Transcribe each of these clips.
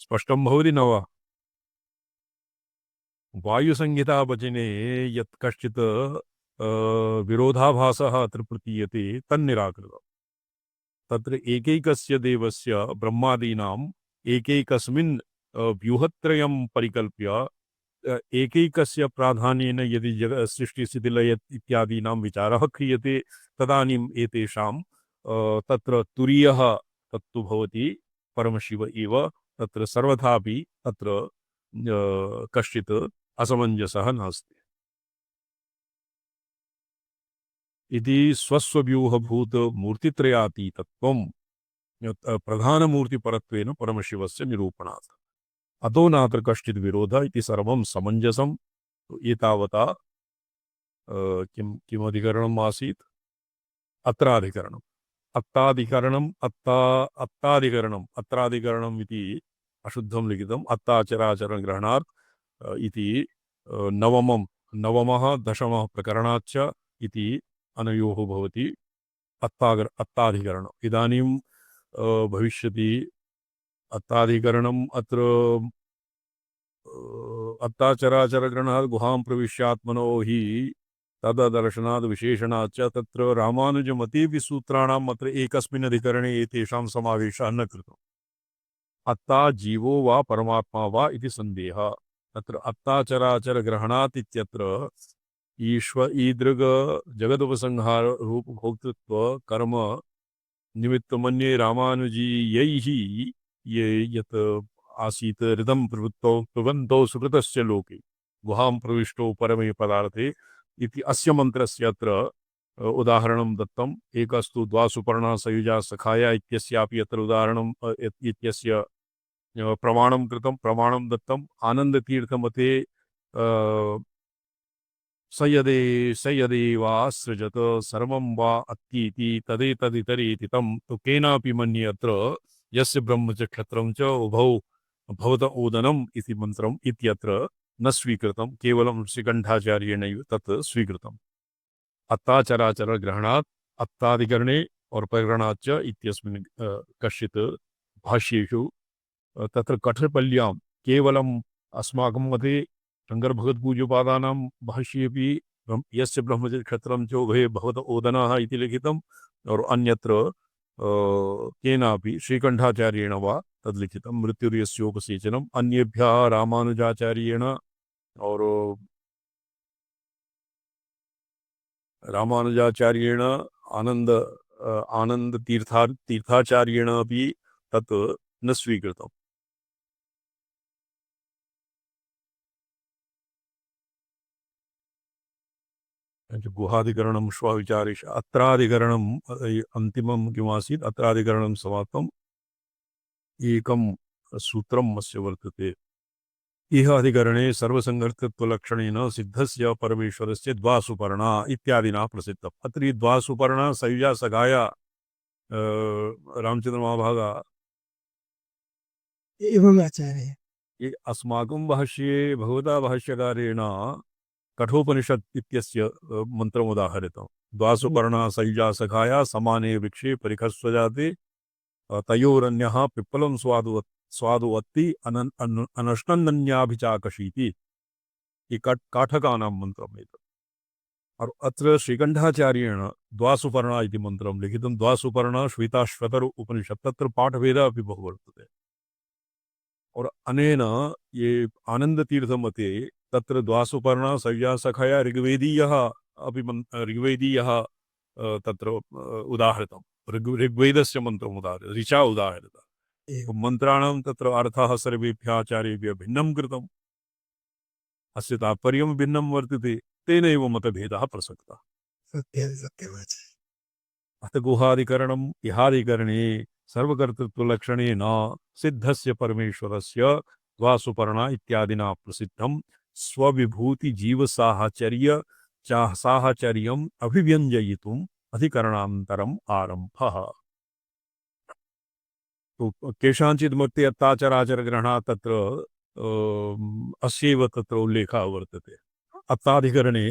स्पष्टं भवति न वा? वायुसंहितावचने यत् कश्चित् विरोधाभासः अत्र प्रतीयते तन्निराकृतम्। तत्र एकैकस्य देवस्य ब्रह्मादीनाम् एकैकस्मिन् व्यूहत्रयं परिकल्प्य एकैकस्य प्राधान्येन यदि जग सृष्टिस्थितिलय इत्यादीनां विचारः क्रियते तदानीम् एतेषां तत्र तुरीयः तत्तु भवति परमशिव एव। तत्र सर्वथापि तत्र कश्चित् असमञ्जसः नास्ति इति स्वस्वव्यूहभूत मूर्तित्रयातीतत्वं प्रधानमूर्तिपरत्वेन परमशिवस्य निरूपणात् अतो नात्र कश्चित् विरोधः इति सर्वं समञ्जसम्। एतावता किं किमधिकरणम् आसीत्? अत्राधिकरणम्। अत्राधिकरणम् इति अशुद्धं लिखितम्। अत्ताचराचरग्रहणात् इति नवमः दशमः प्रकरणाच्च इति अनयोः भवति अत्ताधिकरणम्। इदानीं भविष्यति अत्ताधिकरणम् अत्र अत्ताचराचरग्रहणात् गुहां प्रविश्यात्मनो हि तददर्शनाद् विशेषणाच्च तत्र रामानुजमतेऽपि सूत्राणाम् अत्र एकस्मिन् अधिकरणे एतेषां समावेशः न कृतः। अत्ता जीवो वा परमात्मा वा इति सन्देहः। तत्र अत्ताचराचरग्रहणात् इत्यत्र ईदृग जगदुपसंहार रूप भोक्तृत्व कर्म निमित्तमन्ये रामानुजीयैः ये यत् आसीत् हृदं प्रवृत्तौ सुकृतस्य लोके गुहां प्रविष्टो परमे पदार्थे इति अस्य मन्त्रस्य अत्र उदाहरणं दत्तम्। एकस्तु द्वासुपर्णा सयुजा सखाया इत्यस्यापि अत्र उदाहरणम् इत्यस्य प्रमाणं कृतं, प्रमाणं दत्तम्। आनन्दतीर्थमते स यदेवासृजत सर्वं वा अत्तीति तदेतदितरेति तं तु केनापि मन्ये अत्र यस्य ब्रह्म च क्षत्रं च उभौ भवत ओदनम् इति मन्त्रम् इत्यत्र न स्वीकृतं, केवलं श्रीकण्ठाचार्येणैव तत् स्वीकृतम्। अत्ताचराचर ग्रहणात् अत्तादिकरणे और प्रकरणाच्च इत्यस्मिन् कश्चित् भाष्येषु तत्र कठपल्यां केवलम् अस्माकं मते शङ्करभगवत्पूज्यपादानां भाष्येऽपि यस्य ब्रह्मचर्यक्षत्रं चोभये भवत ओदनः इति लिखितम् और अन्यत्र केनापि श्रीकण्ठाचार्येण वा तद्लिखितं मृत्युर्यस्योपसेचनम्। अन्येभ्यः रामानुजाचार्येण और आनंद तीर्थाचार्येण अपि तत् न स्वीकृतम्। गुहाधिकरणं श्वविचारेश अत्राधिकरणम् अन्तिमं किमासीत्? अत्राधिकरणं समाप्तम्। एकं सूत्रम् अस्य वर्तते। इह अधिकरणे सर्वसङ्गर्तत्वलक्षणेन सिद्धस्य परमेश्वरस्य द्वासुपर्णा इत्यादिना प्रसिद्धम्। अत्र द्वासुपर्णा सयुजा सखाया रामचंद्र महाभागा एवम् आचार्य। ये अस्माकं भाष्ये भगवता भाष्यकारेण कठोपनिषत् इत्यस्य मन्त्रम् उदाहरितम्। द्वासुपर्णा सयुजा सखाया समाने वृक्षे परिखस्वजाते तयोरन्यः पिप्पलं स्वादुवत्ति अनश्नन्नन्याभिचाकशीति। ये काठकानां मन्त्रम् एतत्। और अत्र श्रीकण्ठाचार्येण द्वासुपर्णा इति मन्त्रं लिखितं। द्वासुपर्णा श्वेताश्वतर उपनिषत् तत्र पाठभेदः अपि बहु वर्तते। और अनेन ये आनन्दतीर्थमते तत्र द्वासुपर्णा सयुजा सखाया ऋग्वेदीयः अपि ऋग्वेदीयः तत्र उदाहृतं। ऋग्वेदस्य मन्त्रम् उदाहृतं, ऋचा उदाहृतः। मन्त्राणां तत्र अर्थः सर्वेभ्यः आचार्येभ्यः भिन्नं कृतम्। अस्य तात्पर्यं भिन्नं वर्तते, तेनैव मतभेदः प्रसक्तः। अथ गुहाधिकरणम् इहाधिकरणे सर्वकर्तृत्वलक्षणेन सिद्धस्य परमेश्वरस्य द्वासुपर्णा इत्यादिना प्रसिद्धं स्वविभूति जीवसाहचर्य साहचर्यम् अभिव्यञ्जयितुम् अधिकरणान्तरम् आरम्भः। तो केषाञ्चित् मते अत्ताचराचरग्रहणात् तत्र अस्यैव तत्र उल्लेखः वर्तते। अत्ताधिकरणे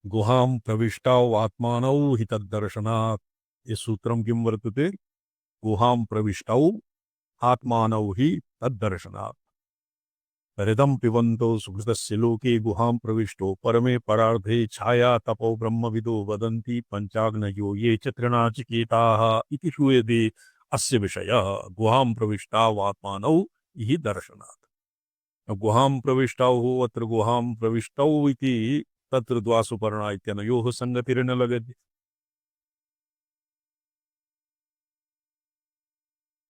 गुहां प्रविष्टौ आत्मानौ हि तद्दर्शनात् ये सूत्रं किं वर्तते? गुहां प्रविष्टौ आत्मानौ हि तद्दर्शनात्। हृदं पिबन्तो सुकृतस्य लोके गुहां प्रविष्टो परमे परार्धे छाया तपो ब्रह्मविदो वदन्ति पंचाग्नयो ये च तृणाचिकेताः इति श्रूयते अस्य विषयः गुहां प्रविष्टावात्मानौ हि दर्शनात्। गुहां प्रविष्टौ अत्र गुहां प्रविष्टौ इति तत्र द्वासुपर्णा इत्यनयोः संगतिर्न लगति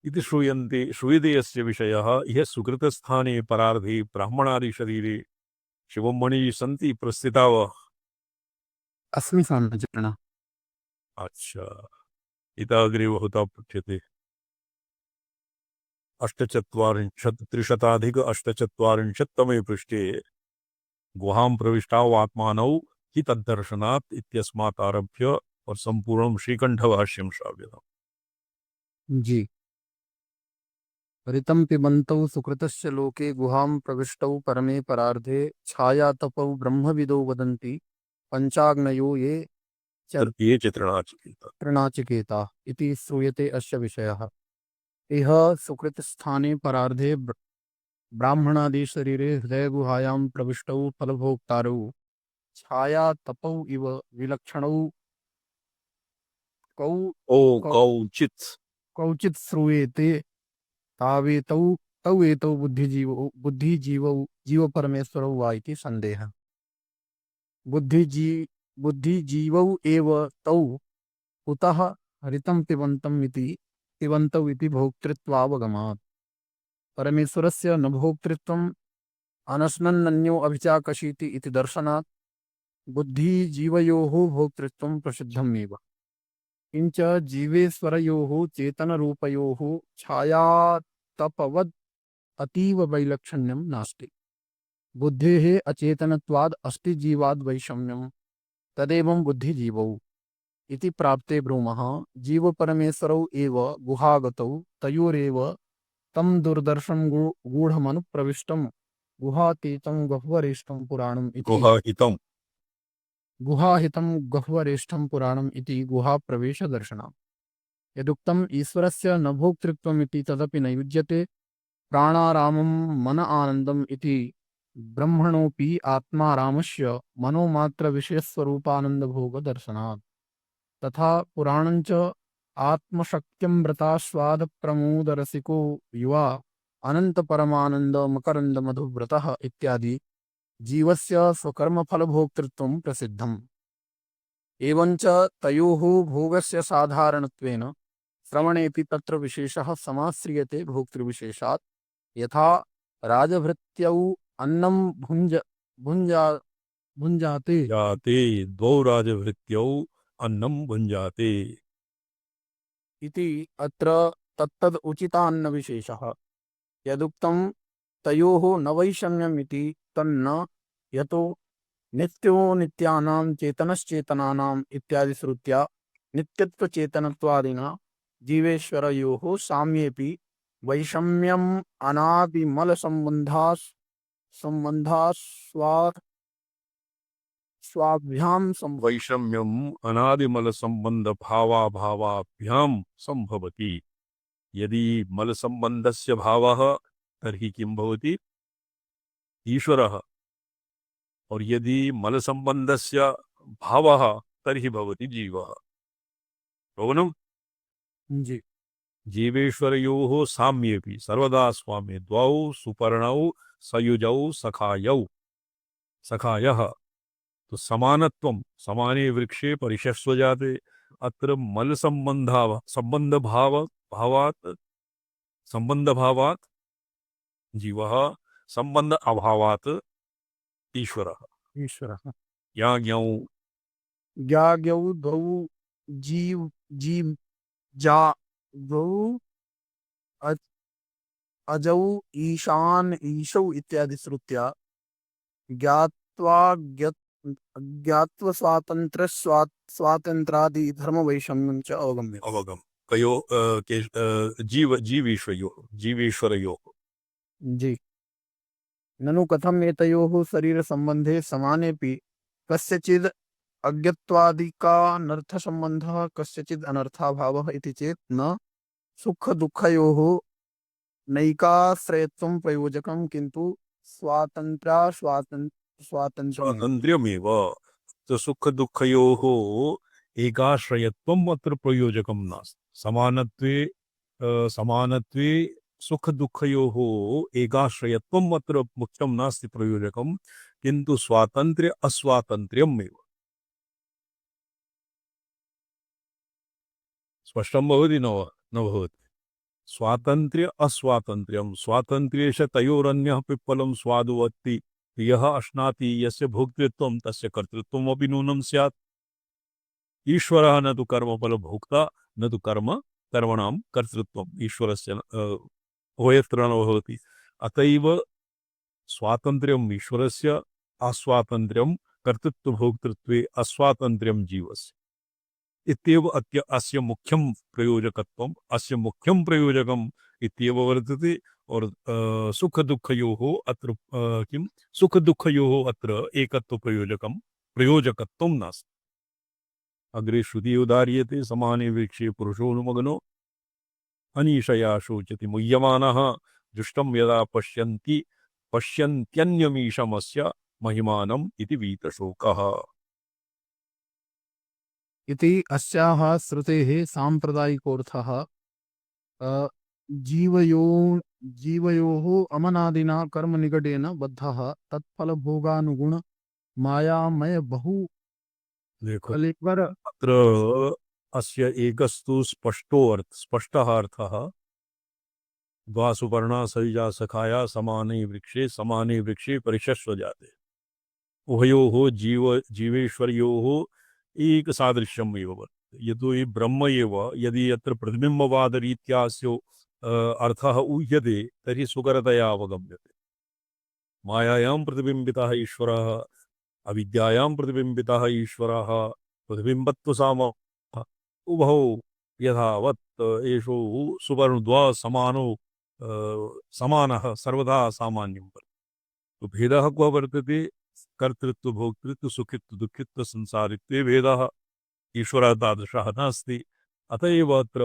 इति श्रूयते अस्य विषयः यः सुकृतस्थाने परार्धे ब्राह्मणादि शरीरे शिवमणि सन्ति प्रस्थिता वा? अस्मि स्वामिजन। अच्छा, इतः अग्रे बहुधा पठ्यते। 8,348 पृष्ठे गुहां प्रविष्टावात्मानौ हि तद्दर्शनात् इत्यस्मात् आरभ्य और संपूर्णं श्रीकण्ठभाष्यं श्राव्यताम्। जी। ऋतं पिबन्तौ सुकृतस्य लोके गुहां प्रविष्टौ परमे परार्धे छाया तपौ ब्रह्मविदो वदन्ति पंचाग्नयो ये च ये चित्रणाचिकेता तृणाचिकेता इति श्रूयते अस्य विषयः। इह सुकृतस्थाने परार्धे ब्राह्मणादि शरीरे हृदय गुहायां प्रविष्टौ फलभोक्तारौ छाया तपौ इव विलक्षणौ कौ ओ कौ कौचित् कौचित् श्रूयेते तावेतौ तौ एतौ बुद्धिजीवौ जीव परमेश्वरौ वा इति संदेहः। बुद्धिजीवौ एव तौ कुतः हरितं पिबन्तौ इति भोक्तृत्वावगमात्। परमेश्वरस्य न भोक्तृत्वम् अनश्नन्नन्यो अभिचाकशीति इति दर्शनात् बुद्धिजीवयोः भोक्तृत्वं प्रसिद्धमेव। किंच जीवेश्वरयोः चेतनरूपयोः छायातपवद् अतीव वैलक्षण्यं नास्ति। बुद्धेः अचेतनत्वाद् अस्ति जीवाद् वैषम्यं तदेवं बुद्धिजीवौ इति प्राप्ते ब्रूमः जीवपरमेश्वरौ एव गुहागतौ तयोरेव तं दुर्दर्शं गूढमनुप्रविष्टं गुहातीतं गह्वरेष्ठं पुराणम् इति गुहाहितं गह्वरेष्ठं पुराणम् इति गुहाप्रवेशदर्शनम्। यदुक्तम् ईश्वरस्य न भोक्तृत्वमिति तदपि न युज्यते। प्राणारामं मन आनन्दम् इति ब्रह्मणोऽपि आत्मारामस्य मनोमात्रविषयस्वरूपानन्दभोगदर्शनात्। तथा पुराणञ्च आत्मशक्त्यमृतास्वादप्रमोदरसिको युवा अनन्तपरमानन्दमकरन्दमधुव्रतः इत्यादि जीवस्य स्वकर्मफलभोक्तृत्वं प्रसिद्धम्। एवञ्च तयोः भोगस्य साधारणत्वेन श्रवणेऽपि तत्र विशेषः समाश्रियते भोक्तृविशेषात्। यथा राजभृत्यौ अन्नं भुञ्जाते जाते द्वौ राजभृत्यौ अन्नं भुञ्जाते इति अत्र तत्तद् उचितान्नविशेषः। यदुक्तं तयोः न वैषम्यम् इति तन्न यतो नित्यो नित्यानां चेतनश्चेतनानाम् इत्यादि श्रुत्या नित्यत्वचेतनत्वादिना जीवेश्वरयोः साम्येऽपि वैषम्यम् अनादिमलसम्बन्धात् स्वाभ्यां वैषम्यम् अनादिमलसम्बन्धभावाभावाभ्यां सम्भवति। यदि मलसम्बन्धस्य भावः तर्हि किं भवति? ईश्वरः। और यदि मलसम्बन्धस्य भावः तर्हि भवति जीवः। भवनं जी जीवेश्वरयोः साम्येऽपि सर्वदा स्वाम्ये द्वौ सुपर्णौ सयुजौ सखायः तो समानत्वं समाने वृक्षे परिशस्व जाते। अत्र मल संबंध भावात् जीवः संबंध अभावात् ईश्वरः। ईश्वरः याज्ञौ ज्ञाज्ञौ द्वौ जीव जा द्वौ अजौ ईशान ईशौ इत्यादि श्रुत्या ज्ञात्वा स्वातंत्रादि धर्म वैषम्यं च अवगम्यते। अवगम कयो जीवेश्वरयोः जी। ननु कथम एतयोः शरीर संबंधे समानेपि कस्यचिद् अज्ञत्वादिका अनर्थ संबंधः कस्यचिद् अनर्थाभावः इति चेत् न सुख दुःखयोः नैकाश्रयत्वं प्रयोजकं किन्तु स्वातन्त्र्यमेव। स्वातन्त्र्यमेव सुख दुःखयोः एकाश्रयत्वम् अत्र प्रयोजकं नास्ति समानत्वे समानत्वे सुख दुःखयोः एकाश्रयत्वम् अत्र मुख्यं नास्ति प्रयोजकं किन्तु स्वातन्त्र्य अस्वातन्त्र्यमेव स्पष्टं भवति न वा? न भवति स्वातन्त्र्य अस्वातन्त्र्यं स्वातन्त्र्येश तयोरन्यः पिप्पलं स्वादुवत्ति यः अश्नाति यस्य भोक्तृत्वं तस्य कर्तृत्वमपि नूनं स्यात् ईश्वरः न तु कर्मफल भोक्ता न तु कर्मणां कर्तृत्वम् ईश्वरस्य उभयत्र न भवति अतएव स्वातन्त्र्यम् ईश्वरस्य अस्वातन्त्र्यं कर्तृत्वभोक्तृत्वे अस्वातन्त्र्यं जीवस्य इत्येव अस्य मुख्यं प्रयोजकत्वम् अस्य मुख्यं प्रयोजकम् इत्येव वर्तते और सुख दुःखयोः अत्र किं सुख दुःखयोः अत्र एकत्व प्रयोजकत्वं नास्ति अग्रे श्रुति उदार्यते समाने वृक्षे पुरुषोऽनुमग्नो अनीशया शोचति मुह्यमानः जुष्टं यदा पश्यन्त्यन्यमीशमस्य महिमानम् इति वीतशोकः इति अस्याः श्रुतेः साम्प्रदायिकोऽर्थः जीवयो जीवयोः अमनादिना कर्मनिकटेन बद्धः तत्फलभोगानुगुण मायामय बहु देखो कलेवर अत्र अस्य एकस्तु स्पष्टः अर्थः द्वा सुपर्णा सयुजा सखाया समाने वृक्षे परिशस्व जाते उभयोः जीवेश्वर्योः एक सादृश्यम् एव वर्तते यतो हि ब्रह्म एव यदि यत्र प्रतिबिम्बवादरीत्या अस्य अर्थः ऊह्यते तर्हि सुकरतया अवगम्यते मायायां प्रतिबिम्बितः ईश्वरः अविद्यायां प्रतिबिम्बितः ईश्वरः प्रतिबिम्बत्वसाम उभौ यथावत् एषो सुवर्णद्वा समानः सर्वदा सामान्यं वर्तते तो भेदः क्व वर्तते कर्तृत्व भोक्तृत्व सुखित्व दुःखित्व संसारित्वे भेदः ईश्वरः तादृशः नास्ति अत एव अत्र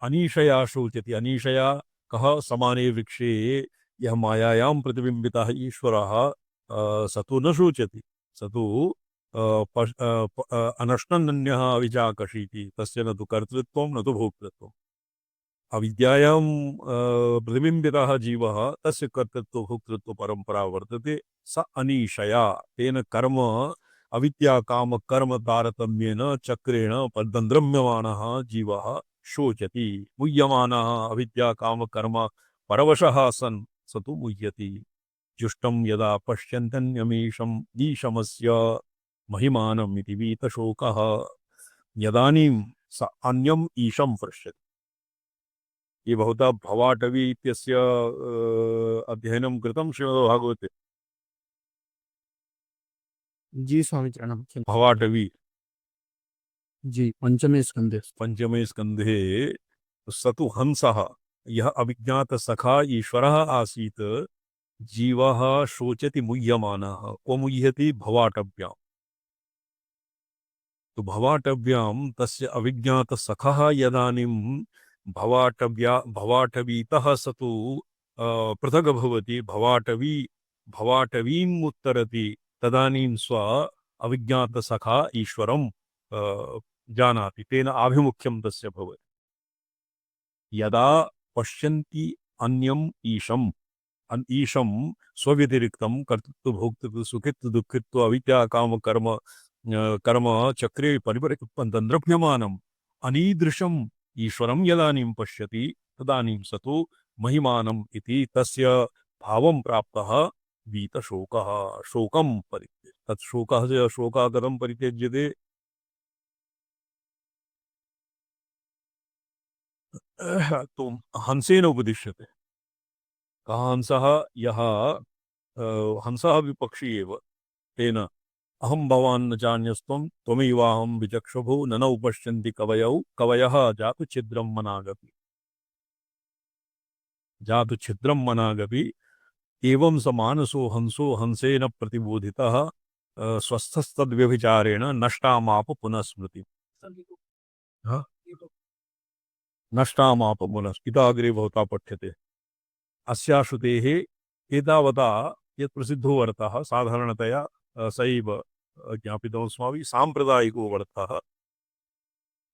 अनीशया शोचति अनीशया कः समाने वृक्षे यः मायायां प्रतिबिम्बितः ईश्वरः स तु न शोचति स तु अनश्नन्नन्यः अविचाकशीति तस्य न तु कर्तृत्वं न तु भोक्तृत्वम् अविद्यायां प्रतिबिम्बितः जीवः तस्य कर्तृत्व भोक्तृत्व परंपरा वर्तते स अनीशया तेन कर्म अविद्या काम कर्म तारतम्येन चक्रेण पद्मद्रम्यमानः जीवः शोचति मुह्यमानः अविद्या काम कर्म परवशः सन् स तु मुह्यति जुष्टं यदा पश्यन्त्यन्यमीशं ईशमस्य महिमानम् इति वीतशोकः यदानीं स अन्यम् ईशं पश्यति ये भवता भवाटवी इत्यस्य अध्ययनं कृतं श्रीमद्भागवते जी स्वामी चरणम भवाटवी जी पंचमे स्कंधे स तु हंसः यः अभिज्ञात सखा ईश्वरः आसीत् जीवः शोचति मुह्यमानः क्व मुह्यति भवाटव्याम् तो भवाटव्यां तस्य अभिज्ञात सखः यदानीं भवाटवीतः स तु पृथक् भवति भवाटवीम् उत्तरति तदानीं स्व अविज्ञात सखा ईश्वरं जानाति तेन आभिमुख्यं तस्य भवति यदा पश्यन्ति अन्यम् ईशम् ईशं स्वव्यतिरिक्तं कर्तृत्व भोक्तृत्व सुखित्व दुःखित्व अविद्या काम कर्म कर्म चक्रे परिपरिद्रव्यमानम् अनीदृशम् ईश्वरं यदानीं पश्यति तदानीं स तु महिमानम् इति तस्य भावं प्राप्तः वीतशोकः शोकं परित्यज्य तत् शोकः कथं परित्यज्यते तो हंसेन उपदिश्यते कः हंसः यः हंसः विपक्षी एव तेन अहं भवान् न जान्यस्त्वं त्वमेवाहं विचक्षुभो न उपश्यन्ति कवयः जातु छिद्रं मनागपि एवं स मानसो हंसो हंसेन प्रतिबोधितः स्वस्थस्तद्व्यभिचारेण नष्टामाप पुनः स्मृति नष्टामापमुनः इताग्रे भवता पठ्यते। अस्या श्रुतेः एतावता यत् प्रसिद्धो वर्थः साधारणतया सैव ज्ञापितमस्माभिः साम्प्रदायिको वर्थः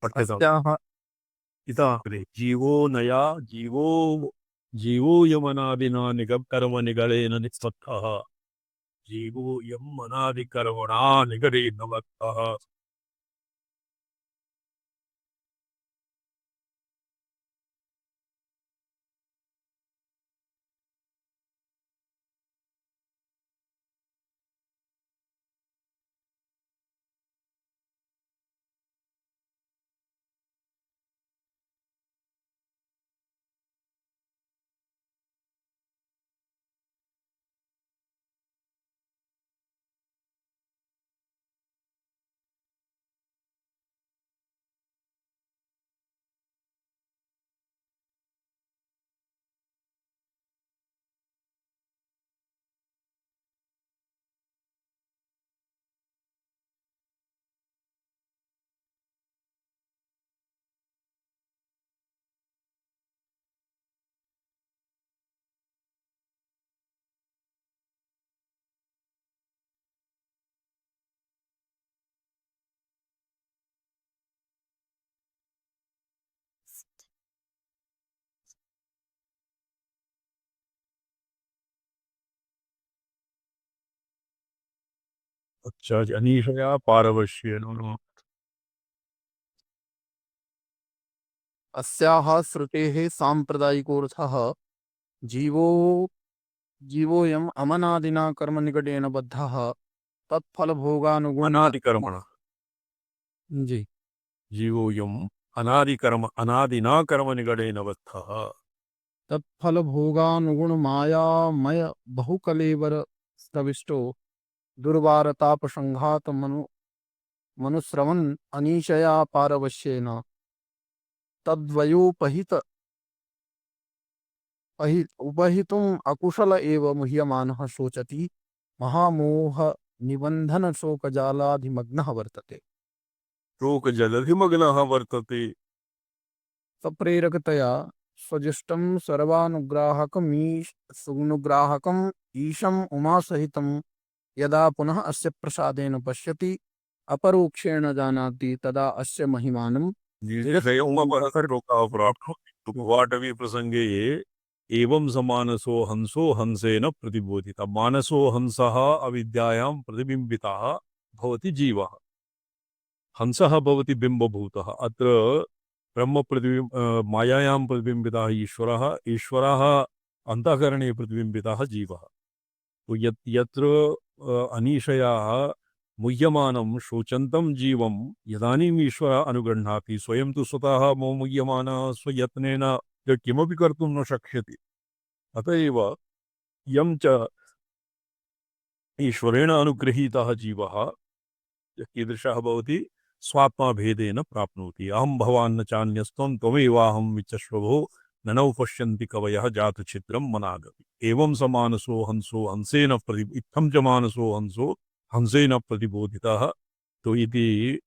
पठ्यताम्। अस्याः इताग्रे जीवो नया जीवो यमनादिना कर्म निगडेन निस्पत्तः जीवो यम अनादिकर्मणा निगडेन बद्धः। अच्छा अनीशया पारवश्येन अस्याः श्रुतेः साम्प्रदायिकोऽर्थः जीवो जीवोऽयम् अमनादिना कर्मनिकटेन बद्धः तत्फलभोगानुगुण अनादिकर्मण जी जीवोऽयम् अनादिना कर्म निगडेन बद्धः। तत्फलभोगानुगुणमायामय बहुकलेवर स्तविष्टो दुर्वारतापसंघात मनुश्रवन् अनीशया पारवश्येन तद्वयोपहित उपहितुम् अकुशल एव मुह्यमानः शोचति महामोह निबंधन शोकजालाधिमग्नः वर्तते। शोकजलधिमग्नः वर्तते। सप्रेरकतया स्वजुष्टं सर्वानुग्राहकम् ईशम् उमासहितं यदा पुनः अस्य प्रसादेन पश्यति अपरोक्षेण जानाति तदा अस्य महिमानं वाटवी प्रसंगे एवं समानसो हंसो हंसेन प्रतिबोधिता। मानसो हंसः अविद्यायां प्रतिबिंबितः भवति जीवः। हंसः भवति बिंबभूतः। अत्र ब्रह्म मायायां प्रतिबिंबितः ईश्वरः, ईश्वरः अंतःकरणे प्रतिबिंबितः जीवः। तो यत्र अनीशयाः मुह्यमानं शोचन्तं जीवं यदानीम् ईश्वरः अनुगृह्णाति, स्वयं तु स्वतः मुह्यमानः स्वयत्नेन किमपि कर्तुं न शक्यते। अत एव यं च ईश्वरेण अनुगृहीतः जीवः कीदृशः भवति स्वात्मा भेदेन प्राप्नोति। अहं भवान् न चान्यस्त्वं त्वमेवाहं विचश्वभो ननौ पश्यन्ति कवयः जातछिद्रं मनागपि। एवं स मानसो हंसो हंसेन इत्थं च मानसो हंसो हंसेन प्रतिबोधितः। तो इति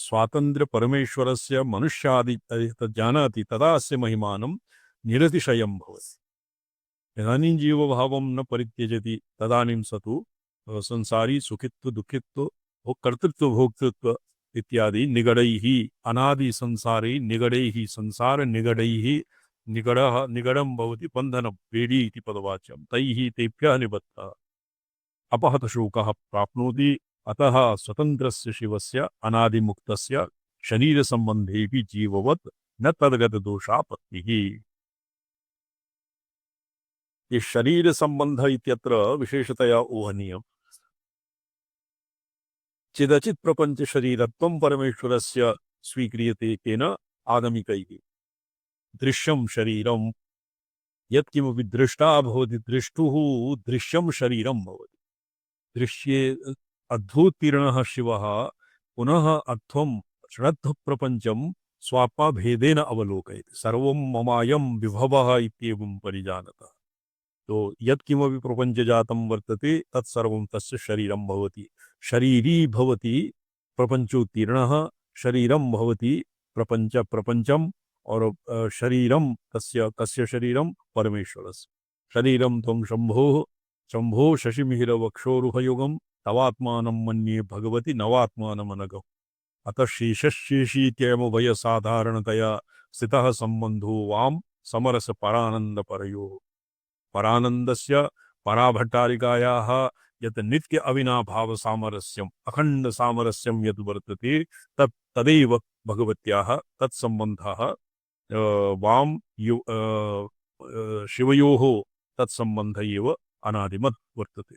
स्वातन्त्र्य परमेश्वरस्य मनुष्यादि तज्जानाति तदा अस्य महिमानं निरतिशयं भवति। यदानीं जीवभावं न परित्यजति तदानीं स तु संसारी सुखित्व दुःखित्व कर्तृत्व भोक्तृत्व इत्यादि निगडैः अनादि संसारे निगडैः संसार निगडैः निगडं भवति बन्धनं वेडी इति पदवाच्यं तैः तेभ्यः निबद्धः अपहत शोकः प्राप्नोति। अतः स्वतन्त्रस्य शिवस्य अनादिमुक्तस्य शरीरसम्बन्धेऽपि जीववत् न तद्गतदोषापत्तिः। ये शरीर संबंध इत्यत्र विशेषतया ऊहनीयम्। चिदचित् प्रपंच शरीरत्वं परमेश्वरस्य स्वीक्रियते केन आगमिकैः। दृश्यं शरीरं यत्किमपि दृष्टा भवति दृष्टुः दृश्यं शरीरं भवति। दृश्ये अद्धोत्तीर्णः शिवः पुनः अर्थं श्रद्ध प्रपंचं स्वात्मा भेदेन अवलोकयति। सर्वं ममायं विभवः इत्येवं परिजानतः। तो यत्किमपि प्रपंच जातं वर्तते तत्सर्वं तस्य शरीरं भवति। शरीरी भवति प्रपंचोत्तीर्णः, शरीरं भवति प्रपंचं और शरीरम तस्य कस्य शरीरम परमेश्वरस्य शरीरम त्वं शंभो शंभो शशिमिहिर वक्षोरुहयुगम तवात्मानं मन्ये भगवति नवात्मानमनघम् अतः शेषशेषीत्ययमुभय साधारणतया स्थितः संबंधो वाम समरस परानंद परयोः परानंदस्य पराभट्टारिकायाः यत् नित्य अविनाभाव सामरस्यम् अखंड सामरस्यं यत् वर्तते तदैव भगवत्याः तत्सम्बन्धः वाम शिवयोः तत्सम्बन्ध एव अनादिमत् वर्तते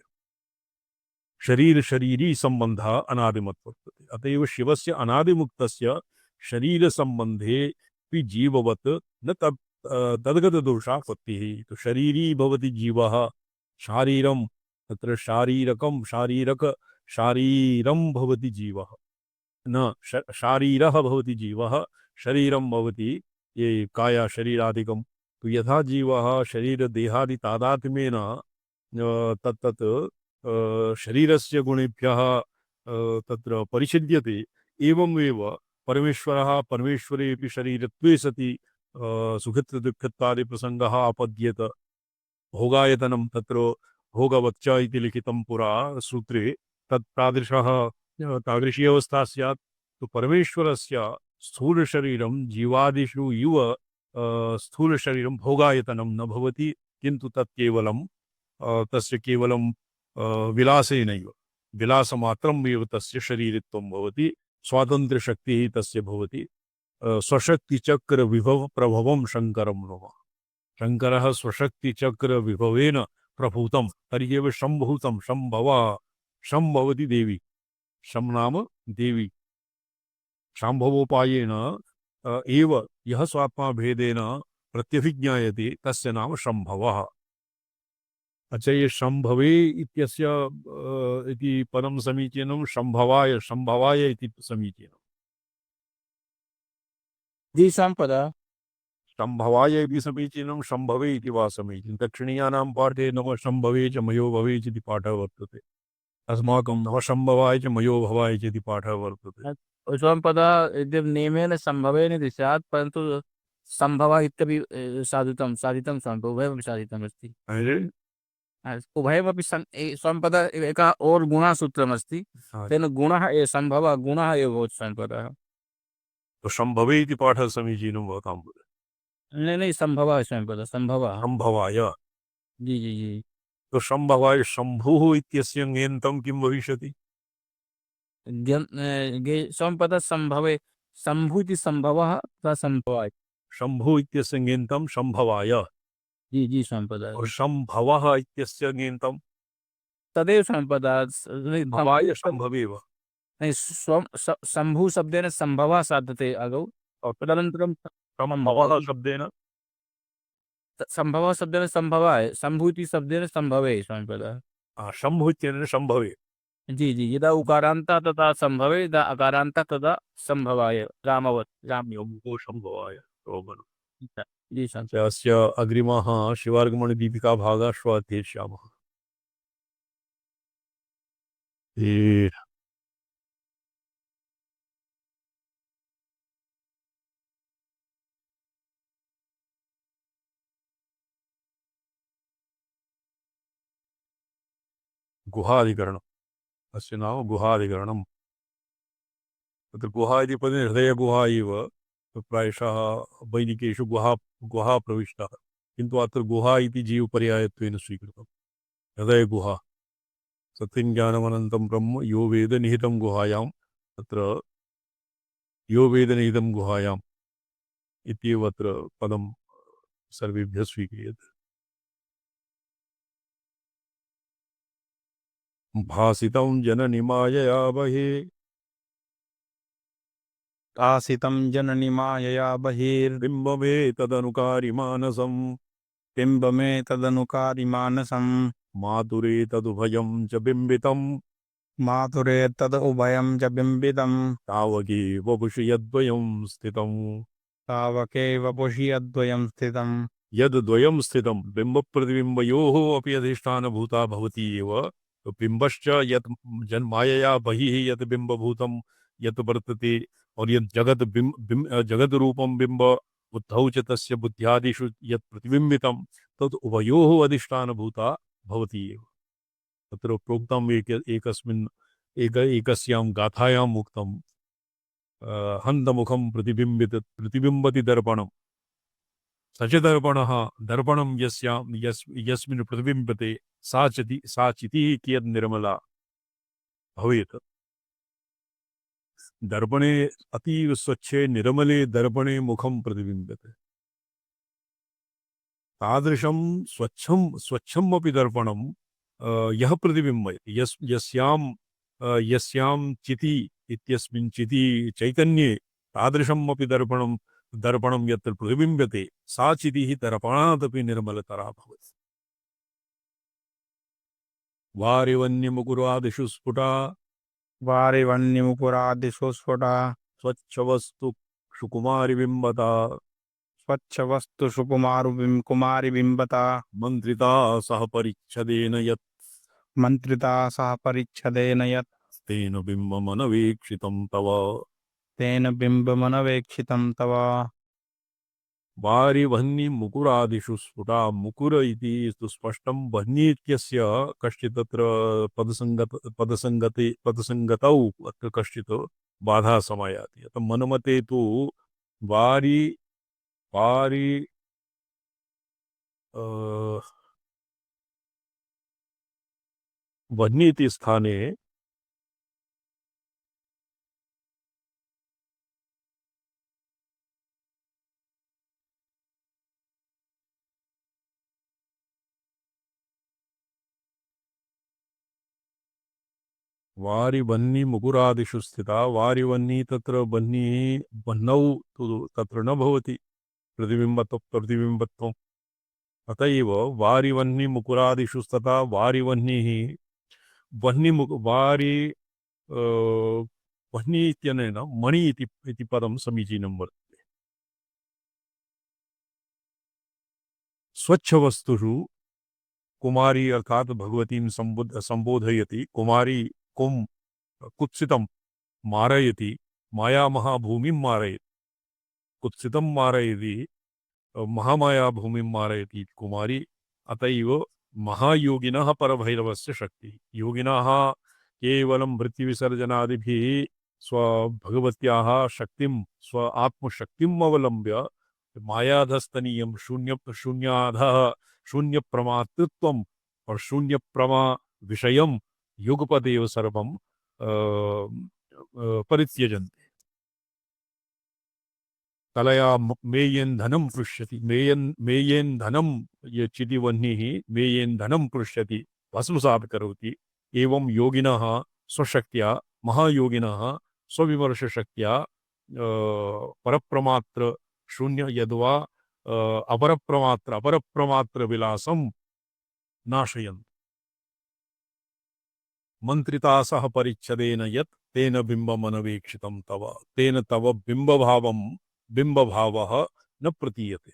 शरीर शरीरी संबंधः अनादिमत् वर्तते अतएव शिवस्य अनादिमुक्तस्य शरीर संबंधे अपि जीववत् न तद्गत दोषापत्तिः तो शरीरी भवति जीवः शारीरं तत्र शारीरकं शारीरं भवति जीवः न शारीरः भवति जीवः शरीरं भवति ये काया शरीरादिकं तो यथा जीवः शरीर देहादि तादात्म्येन तत्तत् शरीरस्य गुणेभ्यः तत्र परिषिध्यते एवमेव परमेश्वरः परमेश्वरेऽपि शरीरत्वे सति सुखितदुःखित्वादि प्रसंगः आपद्येत भोगायतनं तत्र भोगवच्च इति लिखितं पुरा सूत्रे तत्तादृशः तादृशी अवस्था स्यात् तो परमेश्वरस्य स्थूलशरीरं जीवादिषु इव स्थूलशरीरं भोगायतनं न भवति किन्तु तत् केवलं तस्य केवलं विलासेनैव विलासमात्रम् एव तस्य शरीरत्वं भवति स्वातन्त्र्यशक्तिः तस्य भवति स्वशक्तिचक्र विभव प्रभवं शङ्करं नमः शङ्करः स्वशक्तिचक्र विभवेन प्रभूतं तर्हि एव शम्भूतं शं भवति देवी शं नाम देवी शाम्भवोपायेन एव यः स्वात्मा भेदेन प्रत्यभिज्ञायते तस्य नाम शम्भवः अच्छा ये शंभवे इत्यस्य इति पदं समीचीनं शंभवाय इति समीचीनं जी संपदा शंभवाय इति समीचीनं शंभवे इति वा समीचीनं दक्षिणीयानां पाठे नमः शंभवे च मयो भवे इति पाठः वर्तते अस्माकं नमः शंभवाय च मयो भवाय इति पाठः वर्तते संपदा यद्यप नियमेन संभवेन इति स्यात् परन्तु संभवः इत्यपि साधितं संभवः साधितमस्ति उभयमपि संपदा एकः और गुणसूत्रमस्ति तेन गुणः संभवः गुणः एव भवति संपदः तो शंभवे इति पाठः समीचीनं भवतां नहीं संभवः संपदः संभवः शंभवाय जी जी जी तो शंभवाय शंभुः इत्यस्य ङेन्तं किं भविष्यति संपदः संभवे शंभु इति संभवः स संभवाय शंभु इत्यस्य ङेन्तं शंभवाय जी जी संपदा और शंभवः इत्यस्य ङेन्तं तदेव संपदा भवाय शंभवेव नहीं शंभु शब्देन संभवः साध्यते आगौ और तदनन्तरं शंभवः शब्देन संभवः शब्देन संभवाय शंभु इति शब्देन संभवे संपदा शंभु इत्यनेन शंभवे जी जी यदा उकारान्तः तथा संभवे यदा अकारान्तः तदा संभवाय रामवत् राम्यो शंभवाय रोमन जी संपदा अस्य अग्रिमः शिवार्गमणिदीपिका भागः श्वः अध्येष्यामः गुहाधिकरणम् अस्य नाम गुहाधिकरणम् तत्र गुहा इति पदे हृदयगुहा एव प्रायशः वैदिकेषु गुहा प्रविष्टः किन्तु अत्र गुहा इति जीवपर्यायत्वेन स्वीकृतं हृदयगुहा सत्यं ज्ञानमनन्तं ब्रह्म यो वेद निहितं गुहायां तत्र यो वेद निहितं गुहायाम् इत्येव अत्र पदं सर्वेभ्यः स्वीक्रियते भासितं जननिमायया बहिः आसितं जननिमायया बिम्बमे तदनुकारी मानसम् बिम्बमे तदनुकारी मानसम् मातुरे तदुभयं च बिम्बितं मातुरे तद उभयं च बिम्बितं तावकी वपुषि यद्वयं स्थितं तावके वपुषि अद्वयं स्थितं यद्वयं स्थितं बिम्बप्रतिबिम्बयोः अपि अधिष्ठानभूता भवति एव तो बिम्बश्च यत् जन्मायया बहिः यत् बिम्बभूतं यत् वर्तते और यत् जगत जगत रूपं बिम्ब बुद्धौ च तस्य बुद्ध्यादिषु यत् प्रतिबिम्बितं तत् उभयोः अधिष्ठानभूता भवति एव। तत्र प्रोक्तम् एकस्यां गाथायाम् उक्तं हन्तमुखं प्रतिबिम्बति दर्पणं स च दर्पणः दर्पणं यस्मिन् प्रतिबिम्बते सा चितिः कियत् निर्मला भवेत्। दर्पणे अतीव स्वच्छे निर्मले दर्पणे मुखं प्रतिबिम्बते। तादृशं स्वच्छम् अपि दर्पणं यः प्रतिबिम्बयति यस्यां चिति इत्यस्मिन् चिति चैतन्ये तादृशम् अपि दर्पणं यत्र प्रतिबिम्बते सा चितिः दर्पणादपि निर्मलतरा भवति। वारिवन्यमुकुरादिषु स्फुटा वारिवन्यमुकुरादिषु स्फुटा स्वच्छवस्तु सुकुमारिबिम्बता स्वच्छवस्तुषु कुमारिबिम्बता मन्त्रिता सह परिच्छदेन यत् मन्त्रिता सह परिच्छदेन यत् तेन बिम्बमनवीक्षितं तव। तेन बिम्बमनवेक्षितं तव। वारिवह्निमुकुरादिषु स्फुटा मुकुर इति सुस्पष्टं वह्नि इत्यस्य कश्चित् तत्र पदसङ्गतौ अत्र कश्चित् बाधा समायाति। अतः मन्मते तु वारि वारि वह्नि इति स्थाने वारिवह्निमुकुरादिषु स्थिता वारिवह्नि तत्र वह्नौ तु तत्र न भवति प्रतिबिम्बत्वम्। अत एव वारिवह्निमुकुरादिषु तथा वारिवह्निः वह्नि इत्यनेन मणि इति पदं समीचीनं वर्तते। स्वच्छवस्तुषु कुमारी अर्थात भगवतीं संबोधयति। कुमारी कुत्सितं मारयति माया महाभूमिं मारयति। कुत्सितं मारयति महामाया भूमिं मारयति कुमारी। अतएव महायोगिनः परभैरवस्य शक्तिः। योगिनः केवलं मृत्युविसर्जनादिभिः स्वभगवत्याः शक्तिं स्व आत्मशक्तिम् अवलम्ब्य मायाधस्तनीयं शून्याधः शून्यप्रमातृत्वम् और शून्यप्रमा विषयं युगपदेव सर्वं परित्यजन्ते। कलया मेयेन धनं पृष्यति मेयेन धनं ये चितिवह्निः मेयेन धनं पृष्यति भस्मसात् करोति। एवं योगिनः स्वशक्त्या महायोगिनः स्वविमर्शशक्त्या परप्रमात्र शून्य यद्वा अपरप्रमात्र विलासं नाशयन्। मन्त्रिता सह परिच्छदेन यत् तेन बिम्बमनवेक्षितं तव। तेन तव बिम्बभावः न प्रतीयते।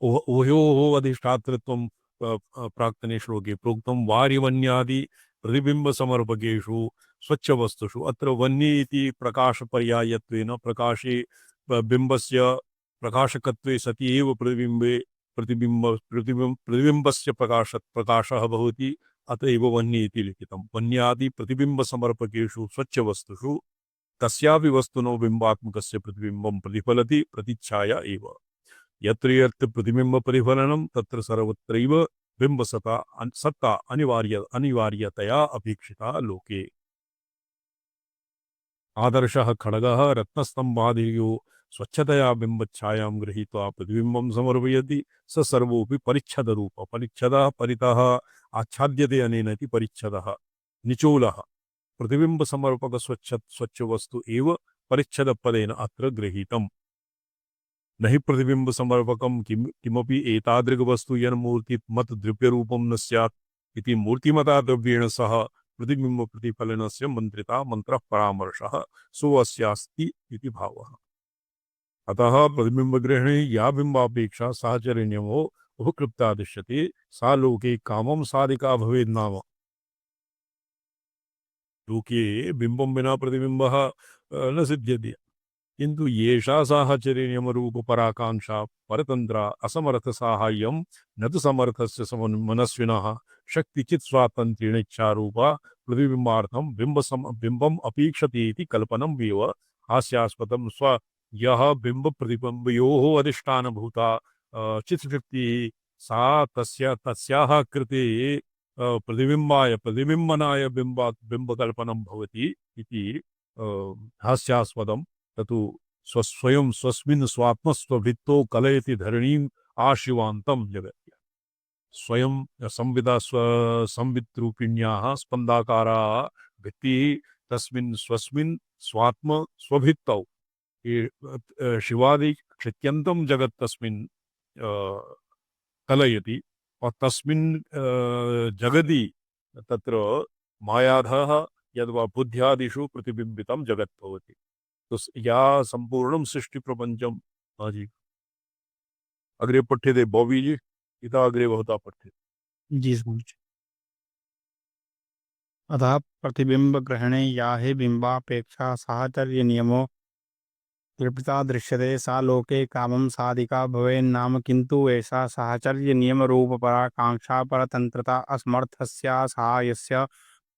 उभयोः अधिष्ठातृत्वं प्राक्तने श्लोके प्रोक्तं वारिवन्यादि प्रतिबिम्बसमर्पकेषु स्वच्छवस्तुषु। अत्र वह्नि इति प्रकाशपर्यायत्वेन प्रकाशे बिम्बस्य प्रकाशकत्वे सति एव प्रतिबिम्बस्य प्रकाशः भवति। अत एव वह्नि इति लिखितं। वह्न्यादि प्रतिबिम्बसमर्पकेषु स्वच्छवस्तुषु कस्यापि वस्तुनो बिम्बात्मकस्य प्रतिबिम्बं प्रतिफलति प्रतिच्छाया एव। यत्र यत्र प्रतिबिम्ब प्रतिफलनं तत्र सर्वत्रैव सत्ता अनिवार्यतया अपेक्षिता लोके। आदर्शः खड्गः रत्नस्तम्भादियो स्वच्छतया बिम्बच्छायां गृहीत्वा प्रतिबिम्बं समर्पयति स सर्वोऽपि परिच्छदरूप। परिच्छदः परितः आच्छाद्यते अनेन इति परिच्छदः निचोलः प्रतिबिम्बसमर्पक स्वच्छ वस्तु एव परिच्छदपदेन अत्र गृहीतम्। न हि प्रतिबिम्बसमर्पकं किमपि एतादृग्वस्तु यन्मूर्तिमत् द्रव्यरूपं न स्यात् इति मूर्तिमता द्रव्येण सह प्रतिबिम्बप्रतिफलनस्य मन्त्रिता मन्त्रः परामर्शः सोऽस्यास्ति इति भावः। अतः प्रतिबिम्बग्रहणे या बिम्बापेक्षा साहचर्यनियमो उपकृप्ता दृश्यते सा लोके कामं साधिका भवेत् नाम। लोके बिम्बं विना प्रतिबिम्बः न सिद्ध्यति। किंतु येषा साहचर्य नियम रूप पराकांक्षा परतंत्र असमर्थ साहाय्यम न तो समर्थस्य मनस्विनः शक्तिचित स्वातंत्र्येण इच्छारूपा प्रतिबिंबार्थम बिंबम अपेक्षते इति कल्पनम वेव हास्यास्पदम स्व यह बिंब प्रतिबिंबयोः अधिष्ठान भूता चित्तशक्ति सा तस्याः कृते प्रतिबिंबाय प्रतिबिंबनाय बिंबकल्पनम भवति इति हास्यास्पदम ततु स्वयं स्वस्मिन् स्वात्मस्वभित्तो कलयति धरणीम् आशिवान्तं जगत् स्वयं संविदा संविद्रूपिण्याः स्पन्दाकारा भित्तिः तस्मिन् स्वस्मिन् स्वात्म स्वभित्तौ शिवादि क्षित्यन्तं जगत् तस्मिन् कलयति और तस्मिन् जगति तत्र मायाधः यद्वा बुद्ध्यादिषु प्रतिबिंबितं जगत् भवति। तो या संपूर्णम सृष्टि प्रपंचम। हाँ जी, अग्रे पठ्यते बॉबी जी, इता अग्रे बहुता पठ्यते। जी समझ। अतः प्रतिबिंब ग्रहणे या हि बिंबापेक्षा साहचर्य नियमो कृपिता दृश्यते सा लोके कामं साधिका भवेन्नाम किंतु ऐसा साहचर्य नियम रूप पराकांक्षा परतंत्रता असमर्थस्या सहायस्य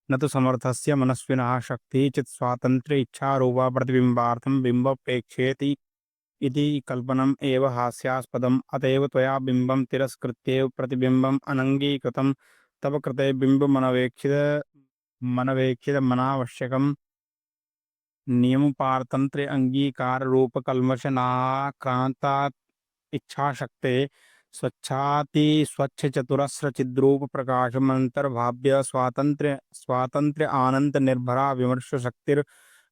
न तो समर्थस्य मनस्विनः शक्ति चित् स्वातंत्र्य इच्छा रूपा प्रतिबिंबार्थं बिंबपेक्षेति इति कल्पनम् एव हास्यास्पदम्। अतएव त्वया बिंबं तिरस्कृत्यैव प्रतिबिंबम् अनंगीकृतं तव कृते बिंब मनावश्यकम् नियम पारतंत्र अंगीकार रूप कल्मषनाक्रांता इच्छा शक्ते स्वच्छाति स्वच्छ चतुरस्र चिद्रूप प्रकाशमंतर्भाव्य स्वातंत्र्य आनंद निर्भरा विमर्श शक्तिर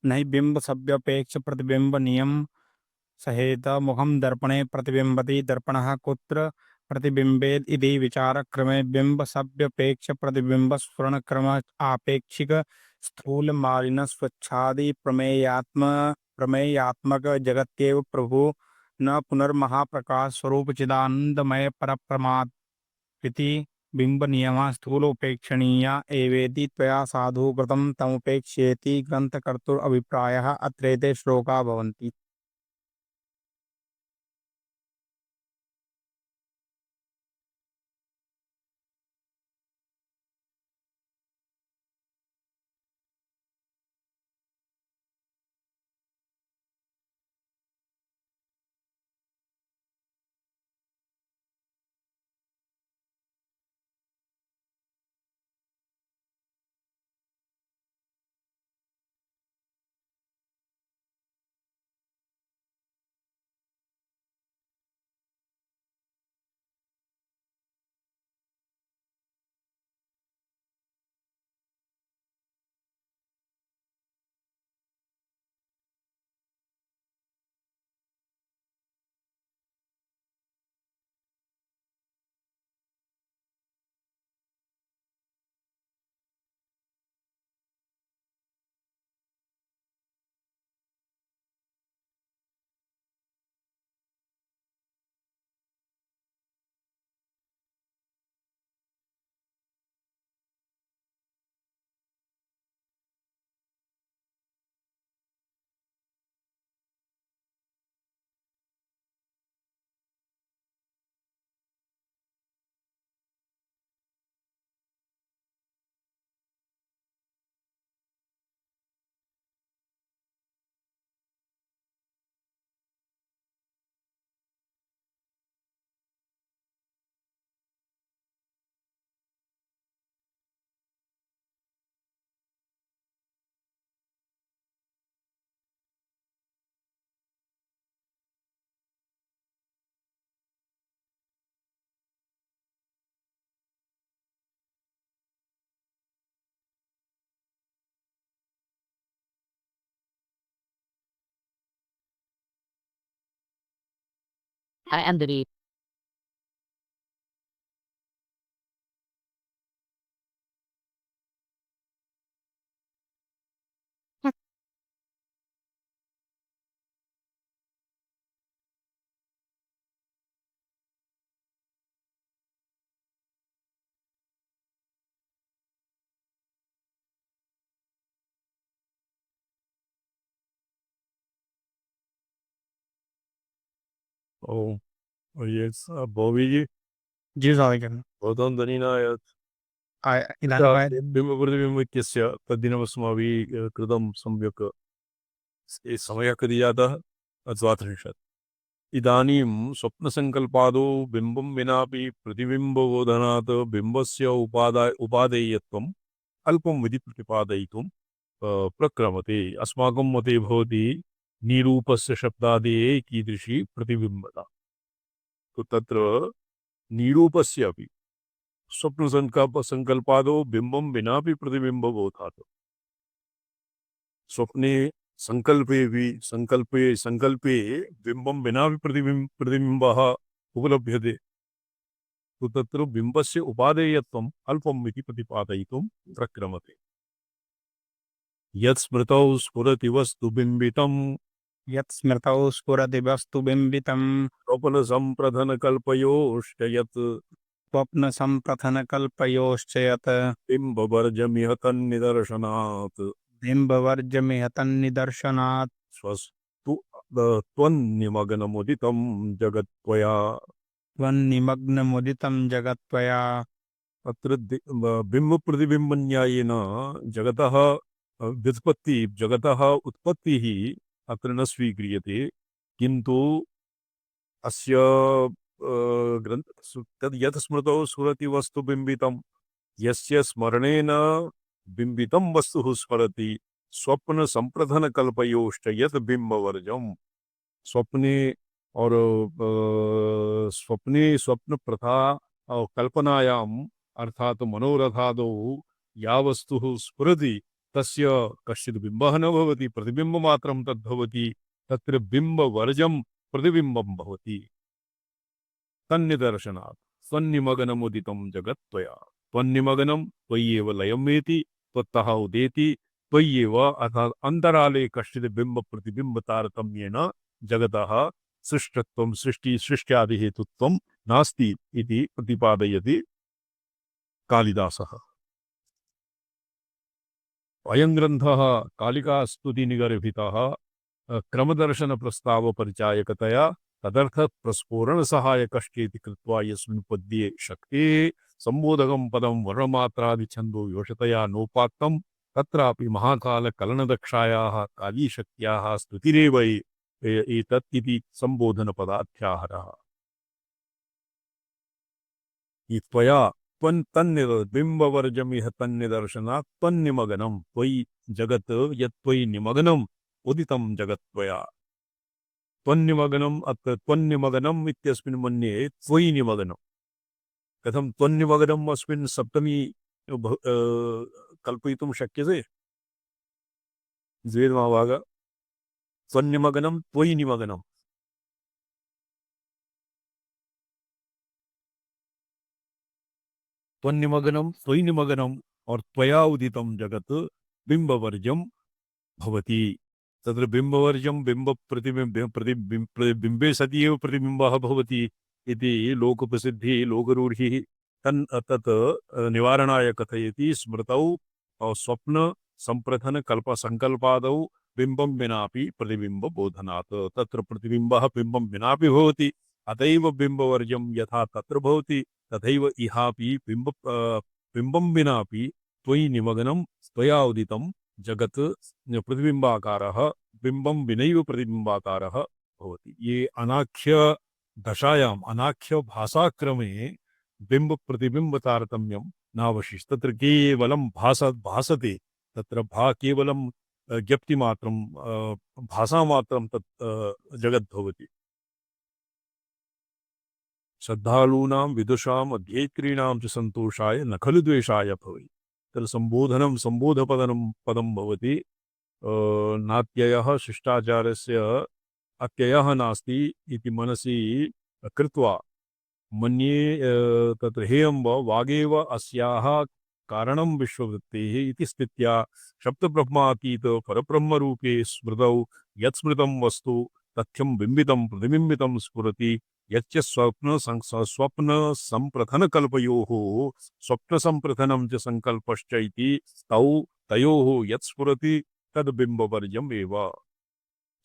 नहीं बिंब सभ्यपेक्ष प्रतिबिंब नियम सहेत मुखम दर्पणे प्रतिबिंबति दर्पणः कुत्र प्रतिबिंबेद इति विचारक्रमे बिंब सभ्यपेक्ष प्रतिबिंब स्फुरणक्रम आपेक्षिक स्थूल मालिन स्वच्छादि प्रमेयात्मक जगत्येव प्रभु न पुनर्महाप्रकाश स्वरूप चिदानंदमय परप्रमात्विति बिंब नियमः स्थूल उपेक्षणीया एवेति त्वया साधु कृतं तमुपेक्ष्येति ग्रंथकर्तुर अभिप्रायः। अत्रैते श्लोका भवन्ति। and the Oh, yes, Bobby ji, जी स्वागतम। भवतां धनिनाय इदानीं बिम्बप्रतिबिम्बैक्यस्य तद्दिनमस्माभिः कृतं सम्यक् समयः कति जातः द्वात्रिंशत्। इदानीं स्वप्नसङ्कल्पादौ बिम्बं विनापि प्रतिबिम्बबोधनात् बिम्बस्य उपादेयत्वम् अल्पं विधि प्रतिपादयितुं प्रक्रमते। अस्माकं मते भवति निरूपस्य शब्दादेः कीदृशी प्रतिबिम्बता। तो तत्र निरूपस्य अपि स्वप्नसङ्कल्पादौ बिम्बं विनापि प्रतिबिम्बबोधात् स्वप्ने संकल्पे बिम्बं विनापि प्रतिबिम्बः उपलभ्यते। तो तत्र बिम्बस्य उपादेयत्वम् अल्पम् इति प्रतिपादयितुं प्रक्रमते। यत् स्मृतौ स्फुरति वस्तु बिम्बितम् यत् स्मृतौ स्फुरति वस्तु बिम्बितं स्वप्नसम्प्रथनकल्पयोश्च यत् स्वप्नसम्प्रथनकल्पयोश्च यत् बिम्बवर्जमिह तन्निदर्शनात् बिम्बवर्जमिह तन्निदर्शनात् स्वस्तु त्वन्निमग्नमुदितं जगत्त्वया। त्वन्निमग्नमुदितं जगत्त्वया। अत्र बिम्बप्रतिबिम्बन्यायेन जगतः जगतः उत्पत्तिः अत्र न स्वीक्रियते, किन्तु अस्य तद् यत् स्मृतौ स्फुरति वस्तु बिम्बितं, यस्य स्मरणेन बिम्बितं वस्तुः स्मरति स्वप्न संप्रथनकल्पयोश्च यत् बिम्बवर्जम्। स्वप्ने और स्वप्न प्रथा और कल्पनायाम् अर्थात मनोरथादौ या वस्तुः स्फुरति तस्य कश्चित् बिम्बः न भवति, प्रतिबिम्बमात्रं तद्भवति। तत्र बिम्बवर्जं प्रतिबिम्बं भवति। तन्निदर्शनात् स्वन्निमगनमुदितं जगत्त्वया। त्वन्निमगनं त्वय्येव लयमेति, त्वत्तः उदेति, त्वय्येव अर्थात् अन्तराले कश्चित् बिम्बप्रतिबिम्बतारतम्येन जगतः सृष्टत्वं सृष्ट्यादिहेतुत्वं नास्ति इति प्रतिपादयति कालिदासः। अयं ग्रन्थः कालिकास्तुतिनिगर्भितः क्रमदर्शनप्रस्तावपरिचायकतया तदर्थप्रस्फुरणसहायकश्चेति कृत्वा यस्मिन् पद्ये शक्तेः सम्बोधकं पदं वर्णमात्रादिछन्दो विवशतया नोपात्तं तत्रापि महाकालकलनदक्षायाः कालीशक्त्याः स्तुतिरेव एतत् इति सम्बोधनपदाध्याहरः। त्वया बिम्बवर्जमिह तन्निदर्शनात् त्वन्निमगनं त्वयि जगत् यत्त्वयि निमग्नम् उदितं जगत्त्वया। त्वन्निमग्नम् अत्र त्वन्निमग्नम् इत्यस्मिन् मन्ये त्वयि निमग्नं। कथं त्वन्निमग्नम् अस्मिन् सप्तमी कल्पयितुं शक्यते? द्वेर्महाभाग त्वन्निमग्नं त्वयि निमग्नं। त्वन्निमग्नं त्वयि निमग्नं और त्वया उदितं जगत् बिम्बवर्जं भवति। तत्र बिम्बवर्जं बिम्बे सति एव प्रतिबिम्बः भवति इति लोकप्रसिद्धिः लोकरूढिः तत् निवारणाय कथयति। स्मृतौ स्वप्न संप्रथन कल्प संकल्पादौ बिम्बं विनापि प्रतिबिम्ब बोधनात्। तत्र प्रतिबिम्बः बिम्बं विनापि भवति, अतैव बिम्बवर्जं यथा तत्र भवति तथैव इहापि बिम्बं विनापि त्वयि निमग्नं त्वया उदितं जगत् प्रतिबिम्बाकारः बिम्बं विनैव प्रतिबिम्बाकारः भवति। ये अनाख्य दशायाम् अनाख्य भाषाक्रमे बिम्ब प्रतिबिम्ब तारतम्यं नावशिष्ट। तत्र केवलं भासते, तत्र केवलं ज्ञप्तिमात्रं भाषामात्रं तत् जगत् भवति। श्रद्धालूनां विदुषाम् अध्येत्रीणां च सन्तोषाय न खलु द्वेषाय भवेत्। तत्र सम्बोधनं पदं भवति। नात्ययः शिष्टाचारस्य अत्ययः नास्ति इति मनसि कृत्वा मन्ये तत्र हे अम्ब वागेव अस्याः कारणं विश्ववृत्तेः इति स्थित्या शब्दब्रह्मातीत परब्रह्मरूपे स्मृतौ यत् स्मृतं वस्तु तथ्यं बिम्बितं प्रतिबिम्बितं स्फुरति यच्च स्वप्न संप्रथनकल्पयोः स्वप्न संप्रथनं च संकल्पश्च इति तौ तयोः यत् स्फुरति तद् बिम्बवर्जम् एव।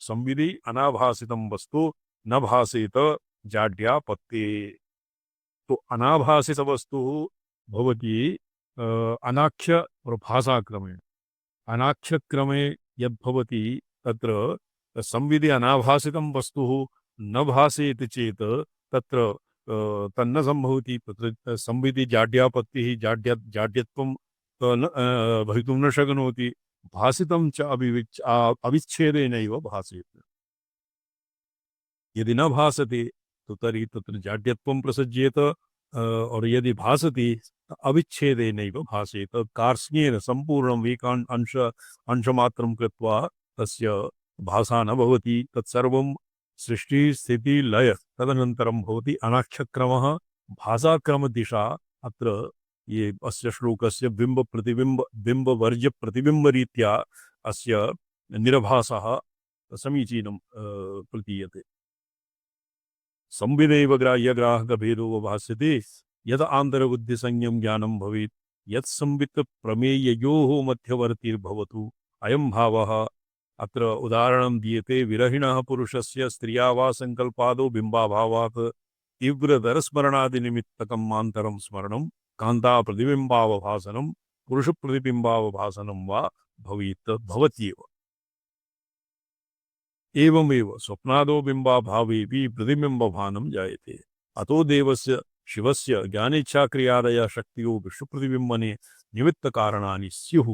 संविधि अनाभासितं वस्तु न भासेत जाड्यापत्ति। तो अनाभासितवस्तुः भवति अनाख्य और भाषाक्रमे। अनाख्यक्रमे यद्भवति तत्र संविधि अनाभासितं वस्तुः न भासेति चेत् तत्र तन्न सम्भवति। तत्र संविधि जाड्यापत्तिः जाड्यत्वं भवितुं न शक्नोति। भासितं च अविच्छेदेनैव भासेत्। यदि न भासते तो तर्हि तत्र जाड्यत्वं प्रसज्येत, और यदि भासति अविच्छेदेनैव भासेत। कार्ष्ण्येन सम्पूर्णं अंशमात्रं कृत्वा तस्य भासा न भवति। तत्सर्वं सृष्टि स्थिति लय तदनन्तरं भवति अनाख्यक्रमः। भासाक्रमदिशा अत्र ये अस्य श्लोकस्य बिम्ब प्रतिबिम्ब बिम्बवर्ज्य प्रतिबिम्बरीत्या अस्य निरभासः समीचीनं प्रतीयते। संविदेव ग्राह्यग्राहक भेदो भास्यते यद आन्तरबुद्धिसंज्ञं ज्ञानं भवेत्। यत् संवित् प्रमेययोः मध्यवर्तिर्भवतु अयं भावः। अत्र उदाहरणं दीयते। विरहिणः पुरुषस्य स्त्रिया वा संकल्पादो बिम्बाभावात् तीव्रदरस्मरणादिनिमित्तकम् आन्तरं स्मरणं कान्ता प्रतिबिम्बावभासनं पुरुषप्रतिबिम्बावभासनं वा भवेत् भवत्येव। एवमेव स्वप्नादो बिम्बाभावेऽपि प्रतिबिम्बभानं जायते। अतो देवस्य शिवस्य ज्ञानेच्छाक्रियादयः शक्तियो विश्वप्रतिबिम्बने निमित्तकारणानि स्युः।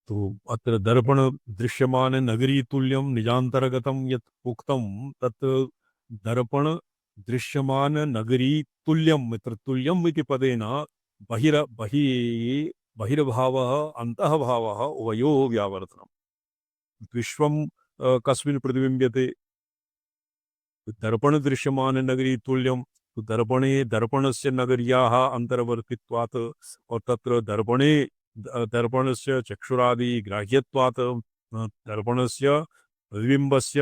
तो अत्र दर्पण दृश्यमान नगरी तुल्यं निजान्तरगतं यत् उक्तं तत् दर्पण दृश्यमान नगरी तुल्यम्। इति तुल्यम् इति पदेन बहिर्भावः अन्तः भावः उभयोः व्यावर्तनम्। विश्वं कस्मिन् प्रतिबिम्ब्यते? दर्पण दृश्यमान नगरी तुल्यं। तो दर्पणे दर्पणस्य नगर्याः अन्तर्वर्तित्वात् और तत्र दर्पणे दर्पणस्य चक्षुरादि ग्राह्यत्वात् दर्पणस्य प्रतिबिम्बस्य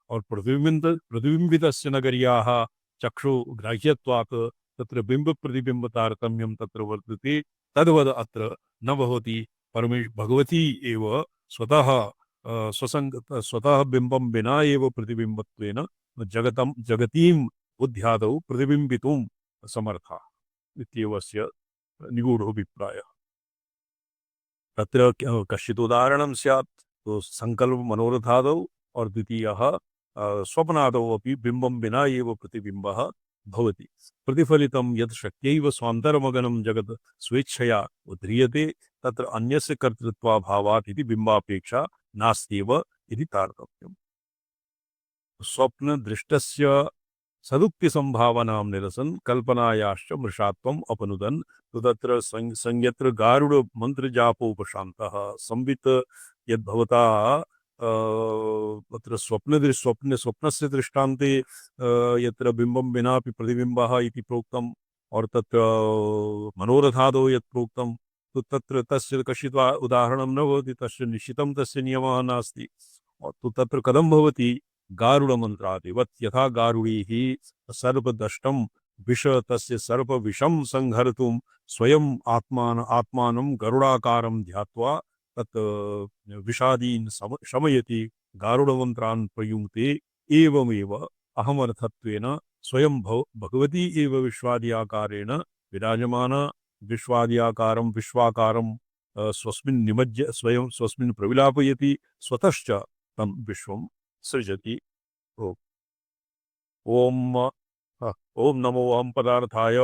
और प्रतिबिम्बितस्य नगर्याः चक्षु ग्राह्यत्वात् तत्र बिम्ब प्रतिबिम्ब तारतम्यं तत्र वर्तते। तद्वद अत्र न भवति। भगवती एव स्वतः स्वतः बिम्बं विना एव प्रतिबिम्बत्वेन जगतीं बुद्ध्यादौ प्रतिबिम्बितुं समर्था इत्येवस्य निगूढोऽभिप्रायः। तत्र कश्चित् उदाहरणं स्यात्। तो संकल्प मनोरथादौ और द्वितीयः स्वप्नादौ अपि बिम्बं विना एव प्रतिबिम्बः भवति। प्रतिफलितं यत् शक्यैव स्वान्तरमगनं जगत् स्वेच्छया उद्ध्रियते तत्र अन्यस्य कर्तृत्वाभावात् इति बिम्बापेक्षा नास्त्येव इति तारतम्यम्। स्वप्न दृष्टस्य सदुक्ति संभावनां निरसन कल्पनायाश्च मृषात्वम् अपनुदन्। तो तत्र संयत्र गारुड मंत्र जापोपशान्तः संवित यद्भवता तत्र स्वप्नस्य दृष्टान्ते यत्र बिम्बं विनापि प्रतिबिम्बः इति प्रोक्तम् और तत्र मनोरथादौ यत् प्रोक्तं तो तत्र तस्य कश्चित् उदाहरणं न भवति। तस्य निश्चितं तस्य नियमः नास्ति। और तो तत्र कथं भवति? गारुडमन्त्रादिवत् यथा गारुडीः सर्पदष्टं विष तस्य सर्पविषं संहर्तुं स्वयं आत्मानं गरुडाकारं ध्यात्वा तत् विषादीन् शमयति गारुडमन्त्रान् प्रयुङ्क्ते। एवमेव अहमर्थत्वेन स्वयं भगवती एव विश्वादि आकारेण विराजमान विश्वाद्याकारं विश्वाकारं स्वस्मिन् निमज्य स्वयं स्वस्मिन् प्रविलापयति स्वतश्च तं विश्वं सृजति। ओम ओम नमो अहं पदार्थाय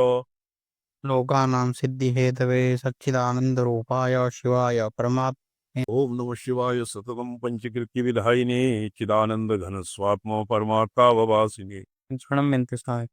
लोकानां सिद्धिहेतवे सच्चिदानन्दरूपाय शिवाय परमात्मने ओम नमः शिवाय सततं पंचकृत्य विधायिने चिदानंद घन स्वात्मा परमार्था ववासिने क्षणं यन्ति सहाय